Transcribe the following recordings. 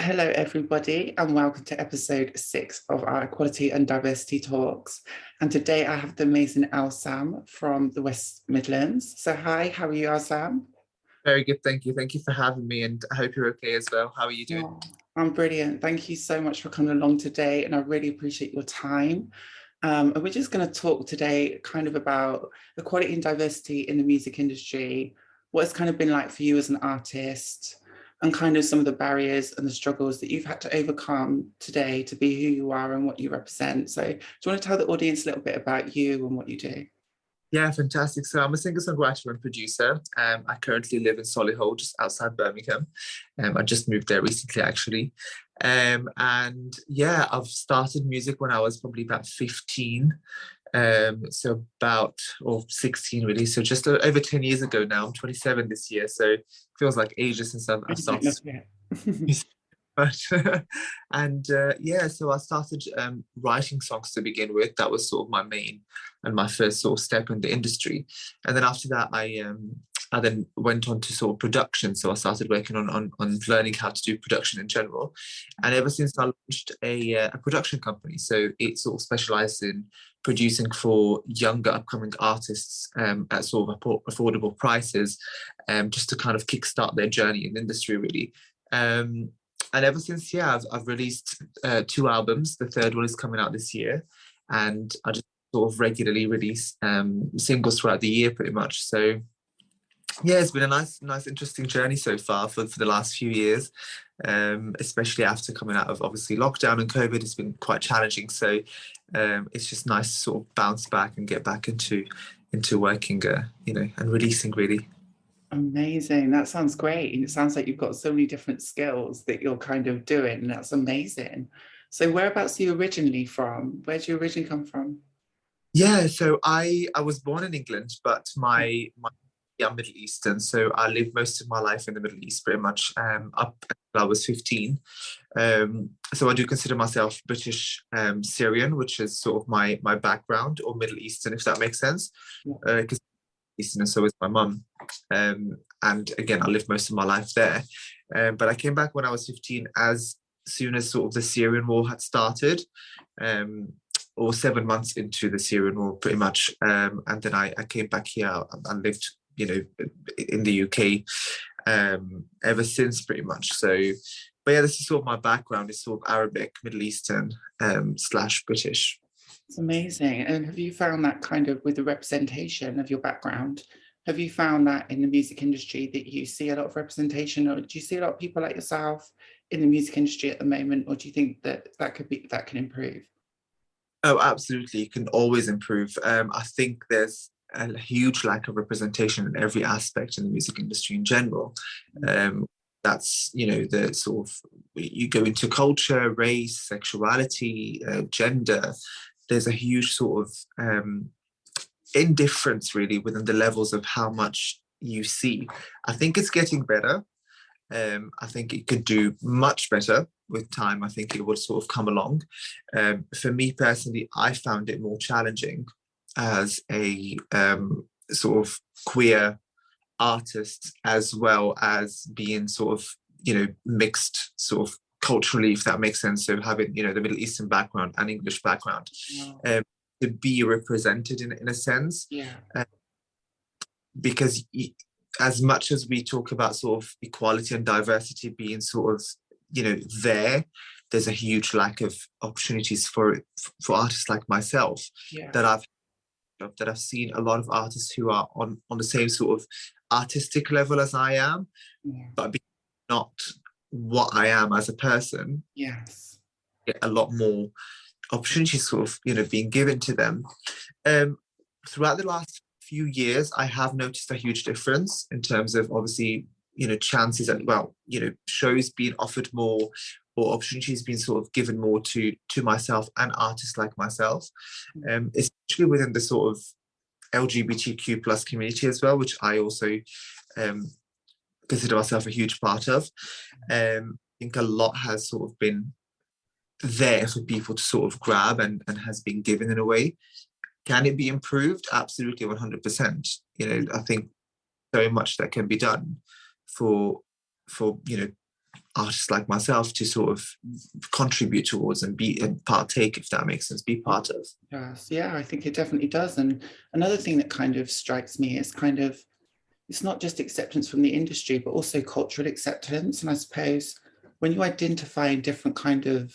Hello, everybody, and welcome to episode 6 of our Equality and Diversity Talks. And today I have the amazing Sam from the West Midlands. So, hi, how are you, Sam? Very good, thank you. Thank you for having me, and I hope you're okay as well. How are you doing? Oh, I'm brilliant. Thank you so much for coming along today, and I really appreciate your time. And we're just going to talk today kind of about equality and diversity in the music industry, what it's kind of been like for you as an artist, and kind of some of the barriers and the struggles that you've had to overcome today to be who you are and what you represent. So, do you want to tell the audience a little bit about you and what you do? Yeah, fantastic. So I'm a singer-songwriter and producer. I currently live in Solihull, just outside Birmingham. I just moved there recently, actually. And yeah, I've started music when I was probably about 15. So about, or 16 really. So just over 10 years ago now. I'm 27 this year. So it feels like ages since I've started. But and yeah, so I started writing songs to begin with. That was sort of my main and my first sort of step in the industry. And then after that, I then went on to sort of production. So I started working on learning how to do production in general. And ever since I launched a production company, so it sort of specialized in producing for younger upcoming artists at sort of affordable prices, just to kind of kickstart their journey in the industry, really. And ever since, yeah, I've released 2 albums. The third one is coming out this year, and I just sort of regularly release singles throughout the year, pretty much. So yeah, it's been a nice, interesting journey so far for the last few years, especially after coming out of obviously lockdown and COVID. It's been quite challenging, so it's just nice to sort of bounce back and get back into working, and releasing really. Amazing. That sounds great. And it sounds like you've got so many different skills that you're kind of doing. And that's amazing. So, whereabouts are you originally from? Where do you originally come from? Yeah, so I was born in England, but my yeah, Middle Eastern. So I lived most of my life in the Middle East, pretty much up until I was 15. So I do consider myself British Syrian, which is sort of my background, or Middle Eastern, if that makes sense. Yeah. Because Eastern, and so is my mum. And again, I lived most of my life there. But I came back when I was 15, as soon as sort of the Syrian war had started. Or 7 months into the Syrian war, pretty much. And then I came back here and lived, in the UK ever since, pretty much. So, but yeah, this is sort of my background. It's sort of Arabic, Middle Eastern slash British. It's amazing. And have you found that kind of with the representation of your background? Have you found that in the music industry that you see a lot of representation, or do you see a lot of people like yourself in the music industry at the moment, or do you think that that can improve? Oh, absolutely. You can always improve. I think there's a huge lack of representation in every aspect in the music industry in general. That's, the sort of, you go into culture, race, sexuality, gender. There's a huge sort of indifference really within the levels of how much you see. I think it's getting better. I think it could do much better with time. I think it would sort of come along. For me personally, I found it more challenging as a sort of queer artist, as well as being sort of, mixed sort of culturally, if that makes sense. So having, the Middle Eastern background and English background, Wow. to be represented in a sense. Yeah. Uh, because as much as we talk about sort of equality and diversity being sort of there's a huge lack of opportunities for artists like myself Yeah. that I've seen a lot of artists who are on the same sort of artistic level as I am, Yeah. but not what I am as a person, Yes. get a lot more opportunities sort of being given to them. um, Throughout the last few years, I have noticed a huge difference in terms of obviously, chances and, well, shows being offered more, or opportunities being sort of given more to myself and artists like myself, especially within the sort of LGBTQ plus community as well, which I also um, consider myself a huge part of. I think a lot has sort of been there for people to sort of grab, and has been given in a way. Can it be improved? Absolutely, 100%. I think so much that can be done for for artists like myself to sort of contribute towards and be and partake, if that makes sense, be part of. Yes, yeah, I think it definitely does. And another thing that kind of strikes me is kind of, it's not just acceptance from the industry, but also cultural acceptance. And I suppose when you identify different kind of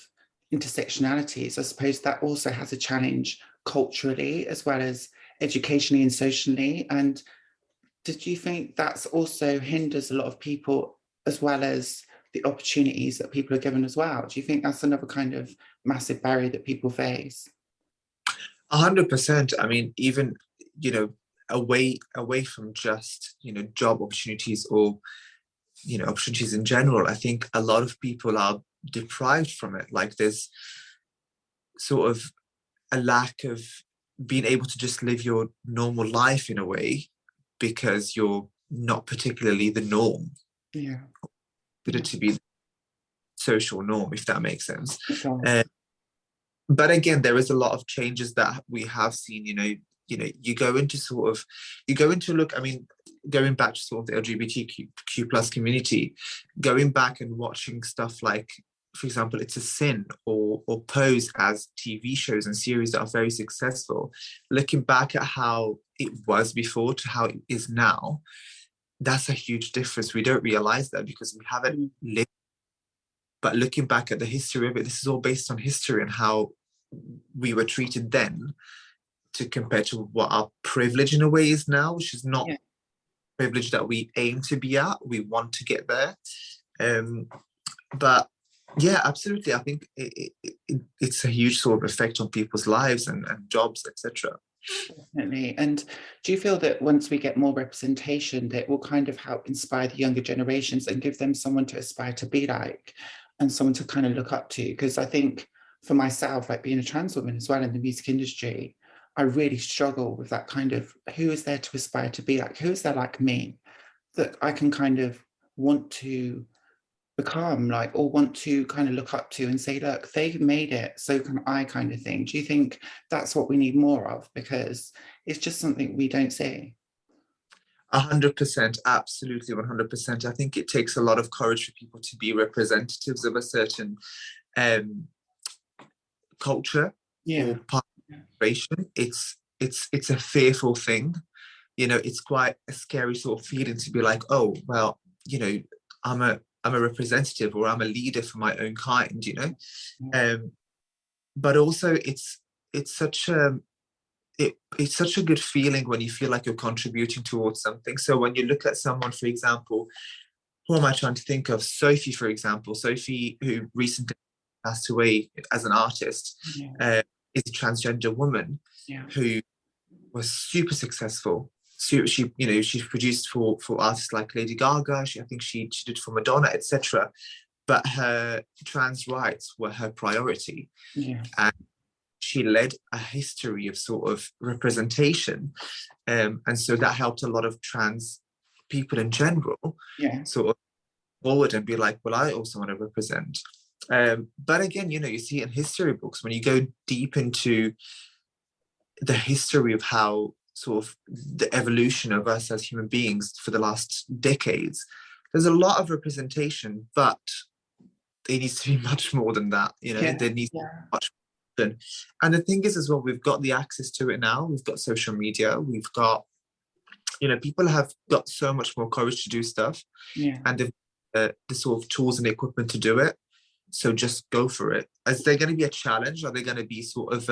intersectionalities, I suppose that also has a challenge culturally as well as educationally and socially. And did you think that's also hinders a lot of people as well as the opportunities that people are given as well? Do you think that's another kind of massive barrier that people face? 100%. I mean, even, you know, away from just, you know, job opportunities or, you know, opportunities in general, I think a lot of people are deprived from it. Like there's sort of a lack of being able to just live your normal life in a way because you're not particularly the norm. Yeah. To be the social norm, if that makes sense. It does. But again, there is a lot of changes that we have seen. You go into look. I mean, going back to sort of the LGBTQ plus community, going back and watching stuff like, for example, It's a Sin or Pose as TV shows and series that are very successful. Looking back at how it was before to how it is now, that's a huge difference. We don't realize that because we haven't lived. But looking back at the history of it, this is all based on history and how we were treated then to compare to what our privilege in a way is now, which is not privilege that we aim to be at. We want to get there. But yeah, absolutely. I think it's a huge sort of effect on people's lives and jobs, etc. Definitely. And do you feel that once we get more representation, that will kind of help inspire the younger generations and give them someone to aspire to be like and someone to kind of look up to? Because I think for myself, like being a trans woman as well in the music industry, I really struggle with that kind of who is there to aspire to be like? Who is there like me that I can kind of want to become like or want to kind of look up to and say, look, they made it, so can I, kind of thing? Do you think that's what we need more of? Because it's just something we don't see. 100%, absolutely, 100%. I think it takes a lot of courage for people to be representatives of a certain culture or participation. It's a fearful thing. You know, it's quite a scary sort of feeling to be like, oh, well, you know, I'm a representative or I'm a leader for my own kind, you know. But also it's such a it's such a good feeling when you feel like you're contributing towards something. So when you look at someone, for example, who am I trying to think of? Sophie, for example. Sophie, who recently passed away as an artist, is a transgender woman who was super successful. So she's produced for artists like Lady Gaga. I think she did for Madonna, etc. But her trans rights were her priority, and she led a history of sort of representation, and so that helped a lot of trans people in general sort of forward and be like, well, I also want to represent. But again, you know, you see in history books when you go deep into the history of how sort of the evolution of us as human beings for the last decades, there's a lot of representation, but it needs to be much more than that. You know, there needs to be much more than. And the thing is as well, we've got the access to it now. We've got social media. We've got, you know, people have got so much more courage to do stuff, and they've the sort of tools and equipment to do it. So just go for it. Is there going to be a challenge? Are there going to be sort of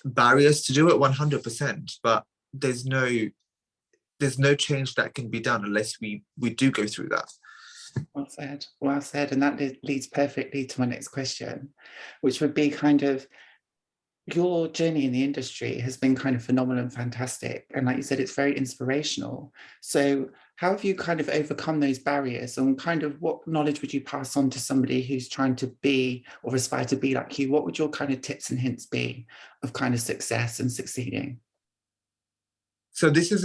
barriers to do it? 100%. But there's no change that can be done unless we do go through that. Well said. Well said. And that leads perfectly to my next question, which would be kind of your journey in the industry has been kind of phenomenal and fantastic. And like you said, it's very inspirational. So how have you kind of overcome those barriers, and kind of what knowledge would you pass on to somebody who's trying to be or aspire to be like you? What would your kind of tips and hints be of kind of success and succeeding? So this is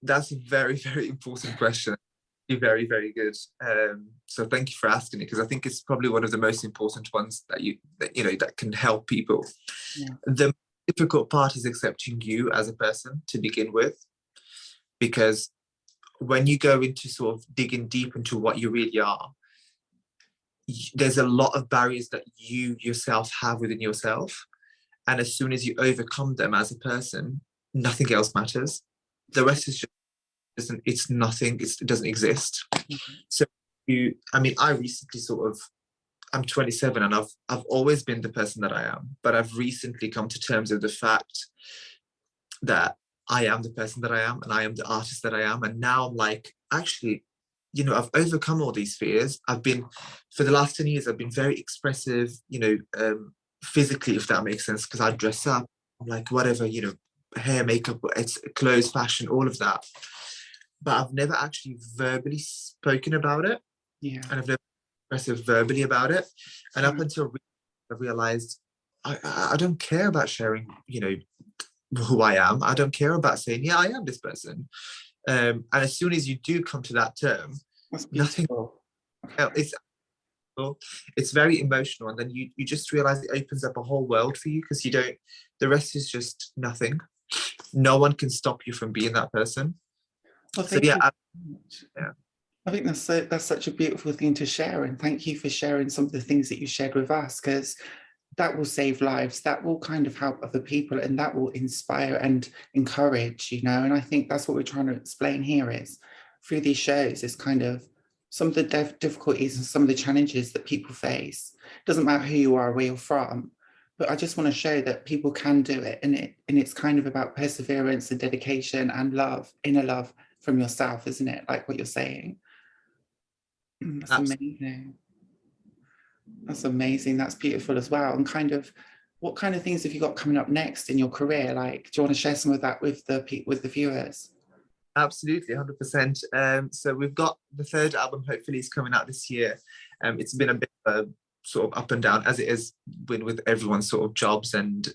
that's a very, very important question. Very, very good. So thank you for asking it, because I think it's probably one of the most important ones that can help people. The difficult part is accepting you as a person to begin with, because when you go into sort of digging deep into what you really are, there's a lot of barriers that you yourself have within yourself. And as soon as you overcome them as a person, nothing else matters. The rest is just, it's nothing, it doesn't exist. So I recently I'm 27 and I've always been the person that I am, but I've recently come to terms with the fact that I am the person that I am and I am the artist that I am. And now I'm like, actually, I've overcome all these fears. For the last 10 years, I've been very expressive, physically, if that makes sense, because I dress up, I'm like, whatever, hair, makeup, it's clothes, fashion, all of that. But I've never actually verbally spoken about it. Yeah. And I've never been expressive verbally about it. And up until I realized I don't care about sharing, who I am. I don't care about saying, yeah, I am this person. And as soon as you do come to that term, nothing else. It's very emotional, and then you just realize it opens up a whole world for you, because the rest is just nothing. No one can stop you from being that person. Well, so yeah, I think that's such a beautiful thing to share, and thank you for sharing some of the things that you shared with us, because that will save lives, that will kind of help other people, and that will inspire and encourage, and I think that's what we're trying to explain here, is through these shows is kind of some of the difficulties and some of the challenges that people face. It doesn't matter who you are or where you're from, but I just want to show that people can do it, and it's kind of about perseverance and dedication and love, inner love from yourself, isn't it? Like what you're saying. That's amazing. That's amazing. That's beautiful as well. And what kind of things have you got coming up next in your career? Like, do you want to share some of that with the viewers? Absolutely, 100%. So we've got the third album, hopefully, is coming out this year. It's been a bit sort of up and down, as it is with everyone's sort of jobs and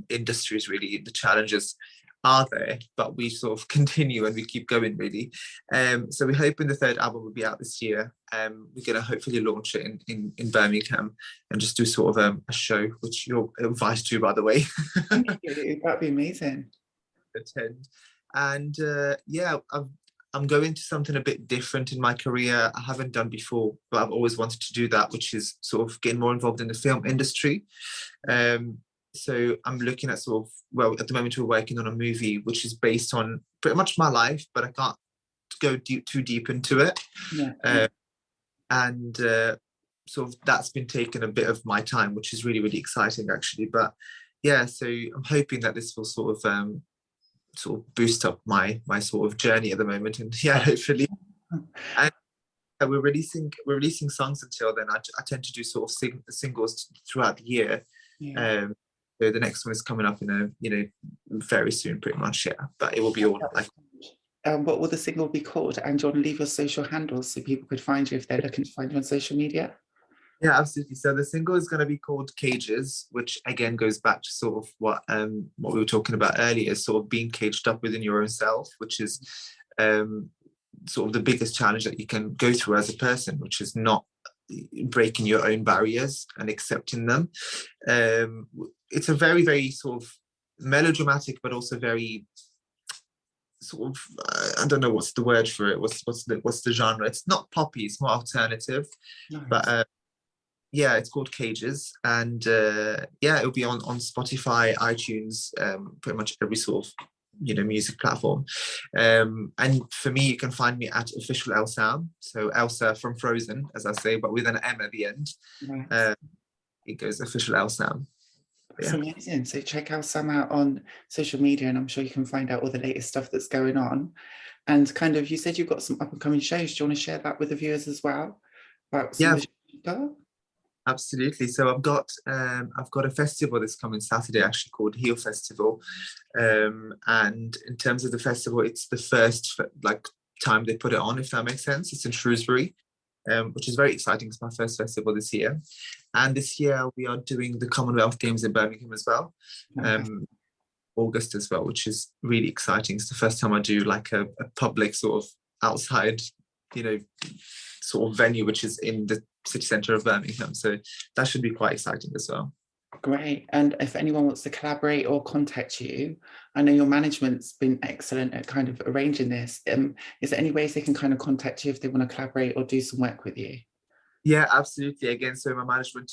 industries, really. The challenges are there, but we sort of continue and we keep going, really. So we're hoping the third album will be out this year. We're going to hopefully launch it in Birmingham and just do sort of a show, which you're invited to, by the way. That'd be amazing. Attend. And I'm going to something a bit different in my career. I haven't done before, but I've always wanted to do that, which is sort of getting more involved in the film industry. So I'm looking at at the moment we're working on a movie which is based on pretty much my life, but I can't go too deep into it. Yeah. And sort of that's been taking a bit of my time, which is really, really exciting, actually. But yeah, so I'm hoping that this will sort of boost up my sort of journey at the moment, and hopefully. And we're releasing songs until then. I tend to do sort of singles throughout the year. So the next one is coming up in very soon, pretty much. But it will be all like. What will the single be called? And do you want to leave your social handles so people could find you if they're looking to find you on social media? Yeah, absolutely. So the single is going to be called Cages, which again goes back to sort of what we were talking about earlier, sort of being caged up within your own self, which is sort of the biggest challenge that you can go through as a person, which is not breaking your own barriers and accepting them. It's a very, very sort of melodramatic, but also very sort of I don't know what's the word for it. What's the genre? It's not poppy. It's more alternative. Nice. But it's called Cages, and it'll be on Spotify, iTunes, pretty much every sort of music platform. And for me, you can find me at official Elsam, so Elsa from Frozen, as I say, but with an M at the end. Nice. It goes official Elsam. That's amazing. So check Elsam out on social media, and I'm sure you can find out all the latest stuff that's going on. And kind of, you said you've got some up and coming shows. Do you want to share that with the viewers as well? About some of the shows you've got? Absolutely. So I've got a festival this coming Saturday, actually, called Heal Festival, and in terms of the festival, it's the first time they put it on, if that makes sense. It's in Shrewsbury, which is very exciting. It's my first festival this year, and this year we are doing the Commonwealth Games in Birmingham as well, August as well, which is really exciting. It's the first time I do like a public sort of outside, sort of venue, which is in the city centre of Birmingham. So that should be quite exciting as well. Great. And if anyone wants to collaborate or contact you, I know your management's been excellent at kind of arranging this. Is there any ways they can kind of contact you if they want to collaborate or do some work with you? Yeah, absolutely. Again, so my management,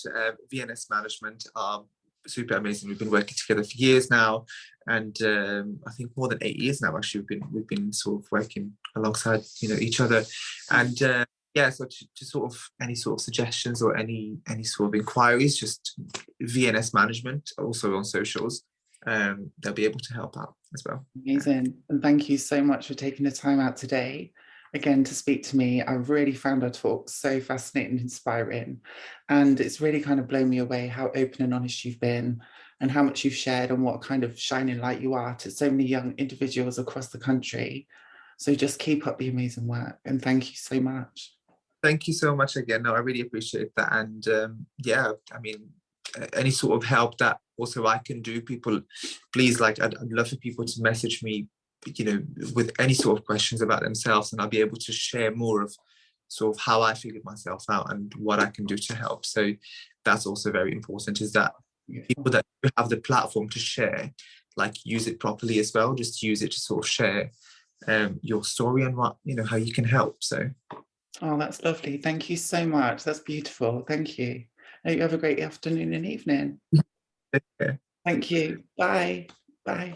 VNS management, are super amazing. We've been working together for years now, and I think more than 8 years now. Actually, we've been sort of working alongside each other, and yeah. So to sort of any sort of suggestions or any sort of inquiries, just VNS management, also on socials. They'll be able to help out as well. Amazing. And thank you so much for taking the time out today, again, to speak to me. I really found our talk so fascinating and inspiring. And it's really kind of blown me away how open and honest you've been and how much you've shared and what kind of shining light you are to so many young individuals across the country. So just keep up the amazing work. And thank you so much. Thank you so much again. No, I really appreciate that. And yeah, I mean, any sort of help that also I can do, people, please, like, I'd love for people to message me, with any sort of questions about themselves, and I'll be able to share more of sort of how I figured myself out and what I can do to help. So that's also very important, is that people that have the platform to share, like, use it properly as well. Just use it to sort of share your story and what, how you can help. So. Oh, that's lovely. Thank you so much. That's beautiful. Thank you. I hope you have a great afternoon and evening. Take care. Thank you. Bye. Bye.